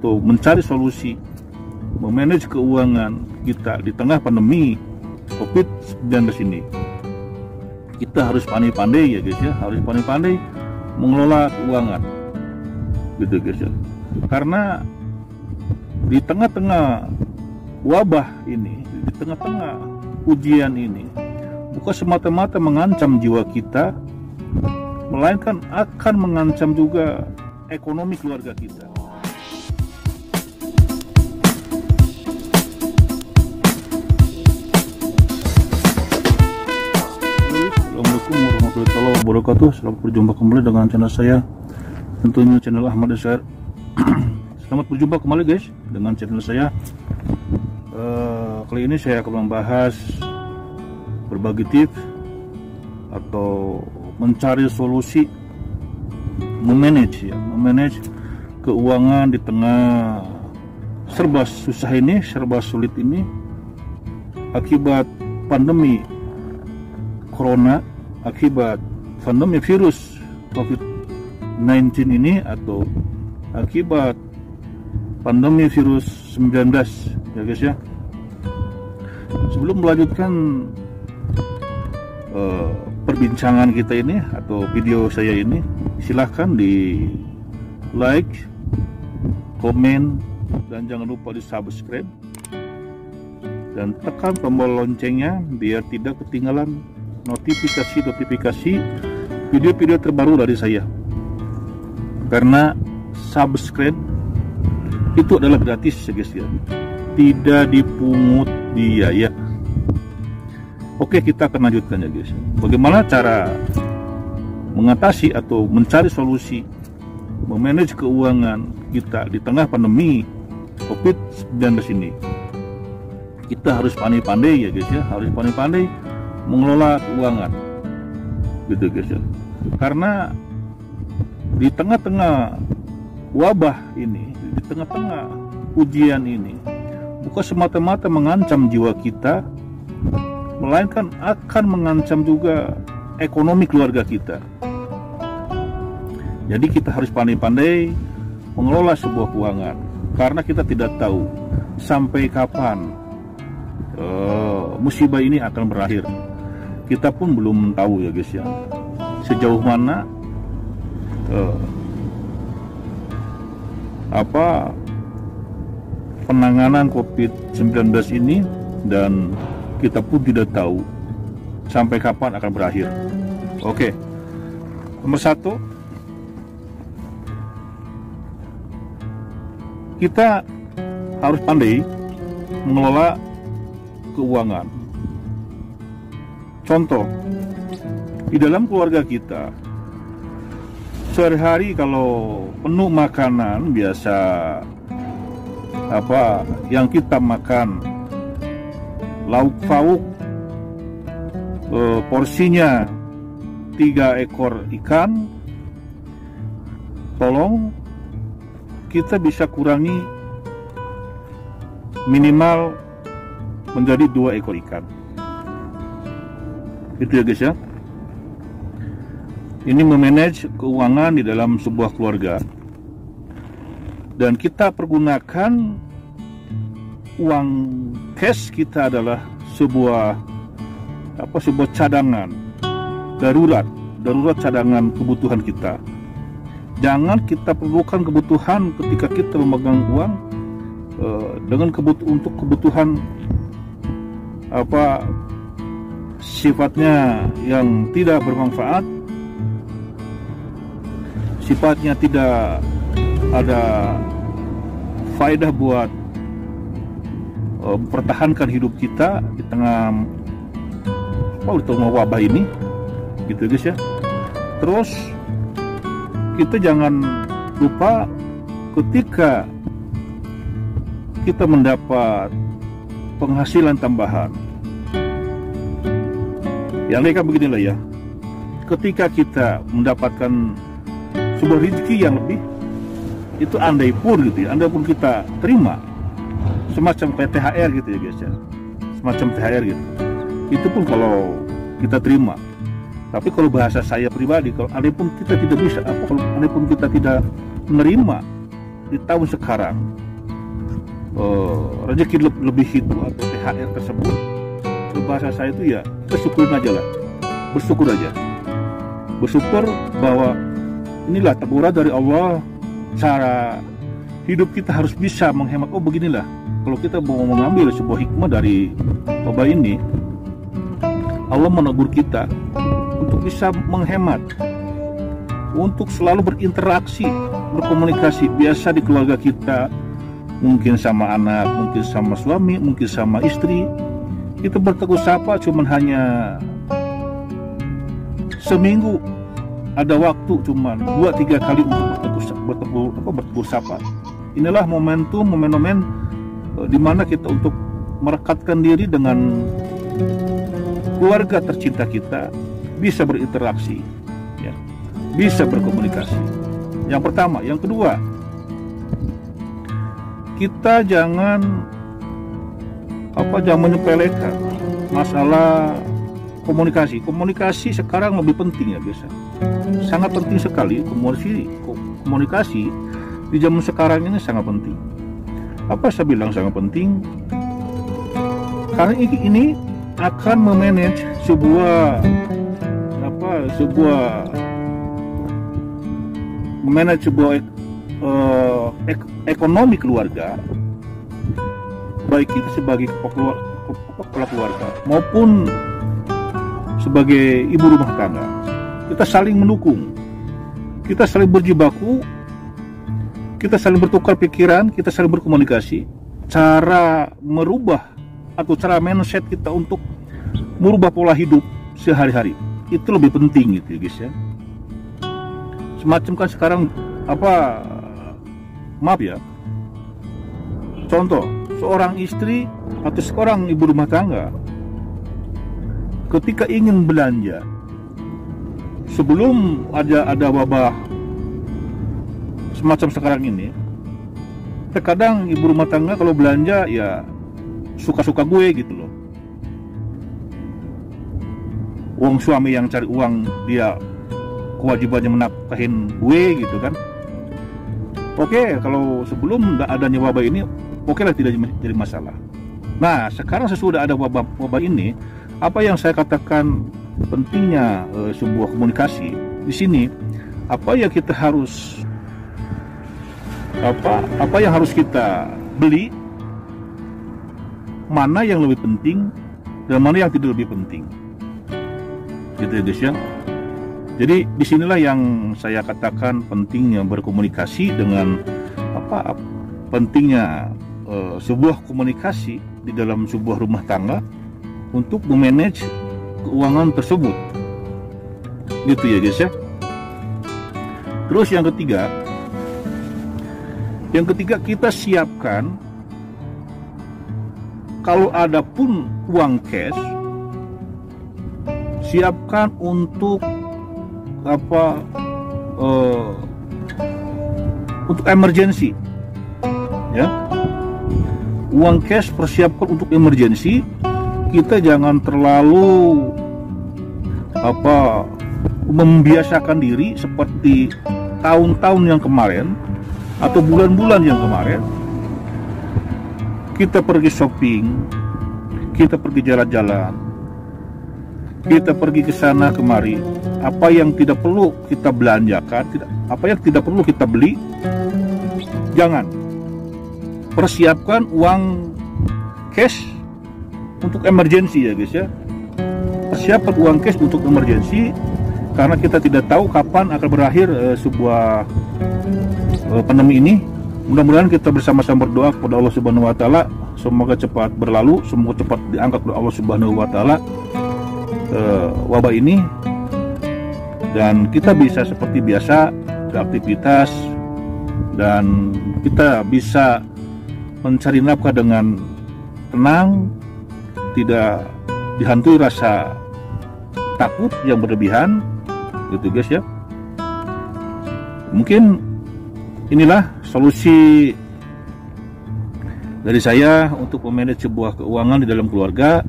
atau mencari solusi memanage keuangan kita di tengah pandemi COVID-19 ini. Kita harus pandai-pandai ya guys ya, harus pandai-pandai mengelola keuangan gitu guys ya. Karena di tengah-tengah wabah ini, di tengah-tengah ujian ini, bukan semata-mata mengancam jiwa kita, melainkan akan mengancam juga ekonomi keluarga kita. Assalamualaikum warahmatullahi wabarakatuh. Selamat berjumpa kembali dengan channel saya, tentunya channel Ahmad Syair. Selamat berjumpa kembali guys dengan channel saya. Kali ini saya akan membahas berbagi tips atau mencari solusi memanage keuangan di tengah serba susah ini, serba sulit ini akibat pandemi corona, akibat pandemi virus COVID-19 ini, atau akibat pandemi virus 19 ya guys ya. Sebelum melanjutkan perbincangan kita ini atau video saya ini, silahkan di like, komen, dan jangan lupa di subscribe dan tekan tombol loncengnya biar tidak ketinggalan notifikasi video-video terbaru dari saya. Karena subscribe itu adalah gratis ya guys ya, tidak dipungut biaya. Oke, kita akan lanjutkan ya guys. Bagaimana cara mengatasi atau mencari solusi memanage keuangan kita di tengah pandemi COVID-19 ini. Kita harus pandai-pandai ya guys ya, harus pandai-pandai mengelola keuangan gitu guys ya. Karena di tengah-tengah wabah ini, di tengah-tengah ujian ini, bukan semata-mata mengancam jiwa kita, melainkan akan mengancam juga ekonomi keluarga kita. Jadi kita harus pandai-pandai mengelola sebuah keuangan, karena kita tidak tahu sampai kapan musibah ini akan berakhir. Kita pun belum tahu ya guys ya, sejauh mana penanganan COVID-19 ini, dan kita pun tidak tahu sampai kapan akan berakhir. Oke, nomor satu, kita harus pandai mengelola keuangan. Contoh, di dalam keluarga kita sehari-hari kalau menu makanan biasa yang kita makan, lauk pauk, porsinya 3 ekor ikan, tolong kita bisa kurangi minimal menjadi 2 ekor ikan. Itu ya guys ya. Ini memanage keuangan di dalam sebuah keluarga, dan kita pergunakan uang cash kita adalah sebuah cadangan darurat cadangan kebutuhan kita. Jangan kita perlukan kebutuhan ketika kita memegang uang dengan untuk kebutuhan sifatnya yang tidak bermanfaat, sifatnya tidak ada faedah buat mempertahankan hidup kita di tengah wabah ini gitu guys ya. Terus kita jangan lupa ketika kita mendapat penghasilan tambahan, yang mereka beginilah ya, ketika kita mendapatkan sebuah rezeki yang lebih, itu andai pun kita terima semacam kayak THR gitu ya guys ya, semacam THR gitu, itu pun kalau kita terima. Tapi kalau bahasa saya pribadi, kalau andai pun kita tidak bisa, kalau andai pun kita tidak menerima di tahun sekarang rezeki lebih itu atau THR tersebut, bahasa saya itu ya kita syukurin aja lah, bersyukur aja, bersyukur bahwa inilah teguran dari Allah, cara hidup kita harus bisa menghemat. Oh beginilah, kalau kita mau mengambil sebuah hikmah dari wabah ini, Allah menegur kita untuk bisa menghemat, untuk selalu berinteraksi, berkomunikasi. Biasa di keluarga kita, mungkin sama anak, mungkin sama suami, mungkin sama istri, kita bertegur sapa cuman hanya seminggu ada waktu cuman 2-3 kali untuk bertegur sapa. Inilah momentum, momen-momen di mana kita untuk merekatkan diri dengan keluarga tercinta kita, bisa berinteraksi, ya, bisa berkomunikasi. Yang pertama, yang kedua, kita jangan menyepelekan masalah komunikasi. Komunikasi sekarang lebih penting ya biasa. Sangat penting sekali komunikasi di zaman sekarang ini sangat penting. Apa saya bilang sangat penting? Karena ini akan memanage sebuah ekonomi keluarga, baik kita sebagai kepala keluarga maupun sebagai ibu rumah tangga. Kita saling mendukung, kita saling berjibaku, kita saling bertukar pikiran, kita saling berkomunikasi. Cara merubah atau cara mindset kita untuk merubah pola hidup sehari-hari itu lebih penting gitu ya guys ya. Semacam kan sekarang maaf ya, contoh seorang istri atau seorang ibu rumah tangga ketika ingin belanja, sebelum ada wabah semacam sekarang ini, terkadang ibu rumah tangga kalau belanja ya suka-suka gue gitu loh. Uang suami yang cari uang, dia kewajibannya menafkahin gue gitu kan. Oke, kalau sebelum nggak adanya wabah ini, oke lah, tidak jadi masalah. Nah, sekarang sesudah ada wabah ini, apa yang saya katakan pentingnya sebuah komunikasi di sini, apa yang kita harus apa yang harus kita beli, mana yang lebih penting dan mana yang tidak lebih penting, gitu ya guys ya. Jadi disinilah yang saya katakan pentingnya berkomunikasi dengan pentingnya sebuah komunikasi di dalam sebuah rumah tangga untuk memanage keuangan tersebut, gitu ya guys ya. Terus yang ketiga kita siapkan, kalau ada pun uang cash, siapkan untuk untuk emergency ya. Uang cash persiapkan untuk emergency. Kita jangan terlalu membiasakan diri seperti tahun-tahun yang kemarin atau bulan-bulan yang kemarin. Kita pergi shopping, kita pergi jalan-jalan, kita pergi ke sana kemari. Apa yang tidak perlu kita belanjakan, apa yang tidak perlu kita beli, jangan. Persiapkan uang cash untuk emergency ya guys ya. Persiapkan uang cash untuk emergency, karena kita tidak tahu kapan akan berakhir sebuah pandemi ini. Mudah-mudahan kita bersama-sama berdoa kepada Allah Subhanahu wa taala, semoga cepat berlalu, semoga cepat diangkat oleh Allah Subhanahu wa taala wabah ini, dan kita bisa seperti biasa beraktivitas, dan kita bisa mencari nafkah dengan tenang, tidak dihantui rasa takut yang berlebihan, gitu guys ya. Mungkin inilah solusi dari saya untuk memanage sebuah keuangan di dalam keluarga,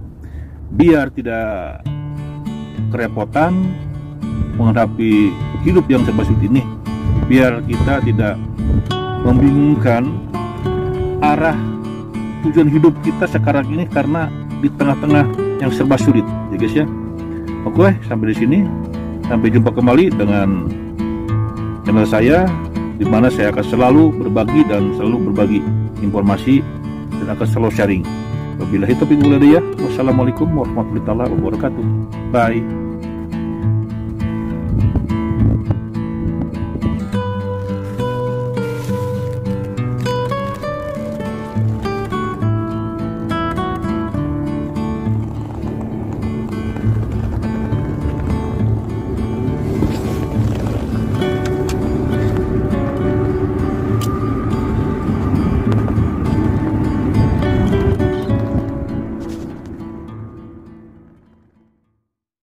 biar tidak kerepotan menghadapi hidup yang serba sulit ini, biar kita tidak membingungkan arah tujuan hidup kita sekarang ini karena di tengah-tengah yang serba sulit ya guys ya. Oke, sampai di sini. Sampai jumpa kembali dengan channel saya, di mana saya akan selalu berbagi dan selalu berbagi informasi dan akan selalu sharing. Wabillahi taufiq wal hidayah. Wassalamualaikum warahmatullahi wabarakatuh. Bye.